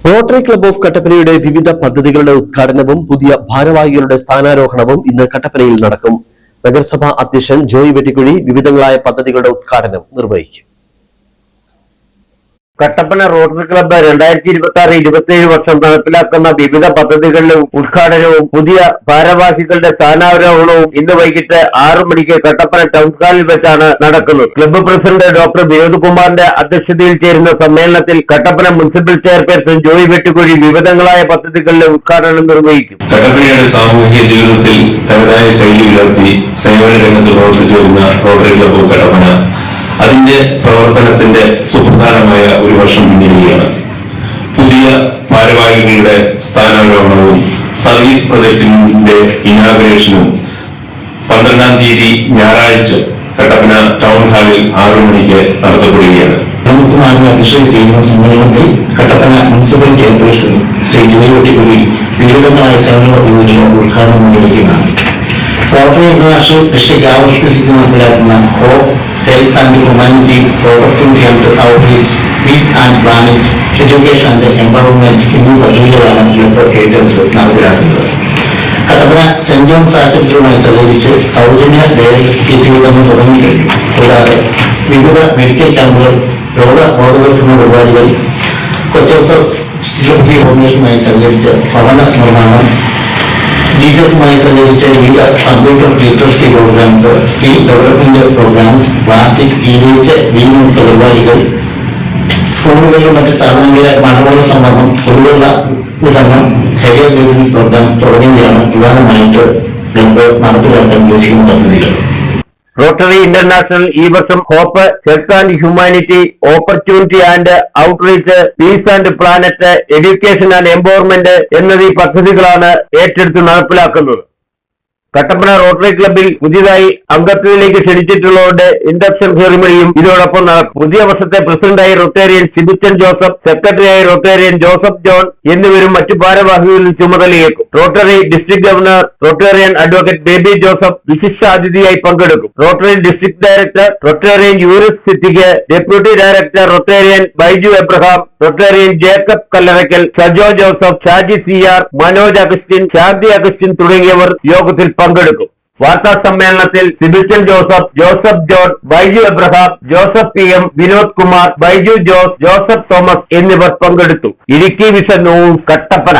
Rotary club of കട്ടപ്പനയുടെ വിവിധ പദ്ധതികളുടെ ഉദ്ഘാടനവും പുതിയ ഭാരവാഹികളുടെ സ്ഥാനാരോഹണവും ഇന്ന് കട്ടപ്പനയിൽ നടക്കും. നഗരസഭാ അധ്യക്ഷൻ ജോയ് വെട്ടിക്കുഴി വിവിധങ്ങളായ പദ്ധതികളുടെ ഉദ്ഘാടനം നിർവഹിക്കും. കട്ടപ്പന റോട്ടറി ക്ലബ്ബ് 2026-27 വർഷം നടപ്പിലാക്കുന്ന വിവിധ പദ്ധതികളുടെ ഉദ്ഘാടനവും പുതിയ ഭാരവാഹികളുടെ സ്ഥാനാരോഹണവും ഇന്ന് വൈകിട്ട് 6 മണിക്ക് കട്ടപ്പന ടൗൺ ഹാളിൽ വെച്ചാണ് നടക്കുന്നത്. ക്ലബ്ബ് പ്രസിഡന്റ് ഡോക്ടർ വിനോദ് കുമാറിന്റെ അധ്യക്ഷതയിൽ ചേരുന്ന സമ്മേളനത്തിൽ കട്ടപ്പന മുനിസിപ്പൽ ചെയർപേഴ്സൺ ജോയ് വെട്ടിക്കുഴി വിവിധങ്ങളായ പദ്ധതികളുടെ ഉദ്ഘാടനം നിർവഹിക്കും. കട്ടപ്പനയുടെ സാമൂഹിക ജീവിതത്തിൽ തനതായ ശൈലി ഉയർത്തി സേവന രംഗത്ത് പ്രവർത്തിച്ചു വരുന്ന റോട്ടറി ക്ലബ്ബ് ഓഫ് കട്ടപ്പന അതിന്റെ പ്രവർത്തനത്തിന്റെ സുപ്രധാനമായ ഒരു വർഷം പിന്നിടുകയാണ്. പുതിയ ഭാരവാഹികളുടെ സ്ഥാനാരോഹണവും സർവീസ് പ്രൊജക്ടിന്റെ ഇനാഗുറേഷനും 12-ാം തീയതി ഞായറാഴ്ച കട്ടപ്പന ടൗൺ ഹാളിൽ 6 മണിക്ക് നടത്തപ്പെടുകയാണ്. അധ്യക്ഷത ചെയ്യുന്ന സമ്മേളനത്തിൽ കട്ടപ്പന മുനിസിപ്പൽ ചെയർപേഴ്സൺ ശ്രീ ജോയ് വെട്ടിക്കുഴി വിവിധങ്ങളായ സേവന പദ്ധതികളുടെ ഉദ്ഘാടനം നിർവഹിക്കുന്നതാണ്. റോട്ടറി ഇന്റർനാഷണൽ ഡിസ്ട്രിക്ട് ആവിഷ്കരിച്ച് നടപ്പിലാക്കുന്ന hope, health and humanity, opportunity and outreach, peace and planning, education and empowerment എന്നീ പദ്ധതികളാണ് ക്ലബ്ബ് ഏറ്റെടുത്ത് നടപ്പിലാക്കുന്നത്. കട്ടപ്പന സെന്റ് ജോൺസ് ആശുപത്രിയുമായി സഹകരിച്ച് സൗജന്യ ഡയാലിസിസ് കിറ്റ് വിതരണം തുടങ്ങിക്കഴിഞ്ഞു. കൂടാതെ വിവിധ മെഡിക്കൽ ക്യാമ്പുകൾ, രോഗബോധവൽക്കരണ പരിപാടികൾ, കൊച്ചി ഫൗണ്ടേഷനുമായി സഹകരിച്ച് ഭവന നിർമ്മാണം, ജിയുമായി സഹകരിച്ച് വിവിധ computer literacy programmes, skill development programme, plastic waste വീണ്ടെടുത്ത പരിപാടികൾ, സ്കൂളുകളിലും മറ്റ് സ്ഥാപനങ്ങളിലെ മഴവെള്ള സംബന്ധം, കുടിവെള്ള വിതരണം, കരിയർ ഗൈഡൻസ് പ്രോഗ്രാം തുടങ്ങിയവയാണ് പ്രധാനമായിട്ട് ക്ലബ്ബ് നടപ്പിലാക്കാൻ ഉദ്ദേശിക്കുന്ന പദ്ധതികൾ. റോട്ടറി ഇന്റർനാഷണൽ ഈ വർഷം hope, health and humanity, opportunity and outreach, peace and planet, education and empowerment എന്നീ പദ്ധതികളാണ് ഏറ്റെടുത്ത് നടപ്പിലാക്കുന്നത്. കട്ടപ്പന റോട്ടറി ക്ലബ്ബിൽ പുതിയതായി അംഗത്വത്തിലേക്ക് ക്ഷണിച്ചിട്ടുള്ളവരുടെ ഇൻഡക്ഷൻ സെറിമണിയും ഇതോടൊപ്പം നടക്കും. പുതിയ വർഷത്തെ പ്രസിഡന്റായി റൊട്ടേറിയൻ സിബിച്ചൻ ജോസഫ്, സെക്രട്ടറിയായി റൊട്ടേറിയൻ ജോസഫ് ജോൺ എന്നിവരും മറ്റു ഭാരവാഹികളിൽ ചുമതലയേക്കും. Rotary district governor Rotarian advocate Baby Joseph വിശിഷ്ടാതിഥിയായി പങ്കെടുക്കും. റോട്ടറി ഡിസ്ട്രിക്ട് ഡയറക്ടർ റൊട്ടേറിയൻ യൂണിവേഴ്സിറ്റിക്ക് deputy director Rotarian Baiju Abraham, Rotarian Jacob Kallarakkal, Sajo Joseph, Shaji CR, Manoj Augustine, Shanti Augustine തുടങ്ങിയവർ യോഗത്തിൽ പങ്കെടുക്കും. വാർത്താ സമ്മേളനത്തിൽ Sibichan Joseph, Joseph John, Baiju Abraham, Joseph PM, Vinod Kumar, Baiju Jose, Joseph Thomas എന്നിവർ പങ്കെടുത്തു. Idukki Vision News, Kattappana.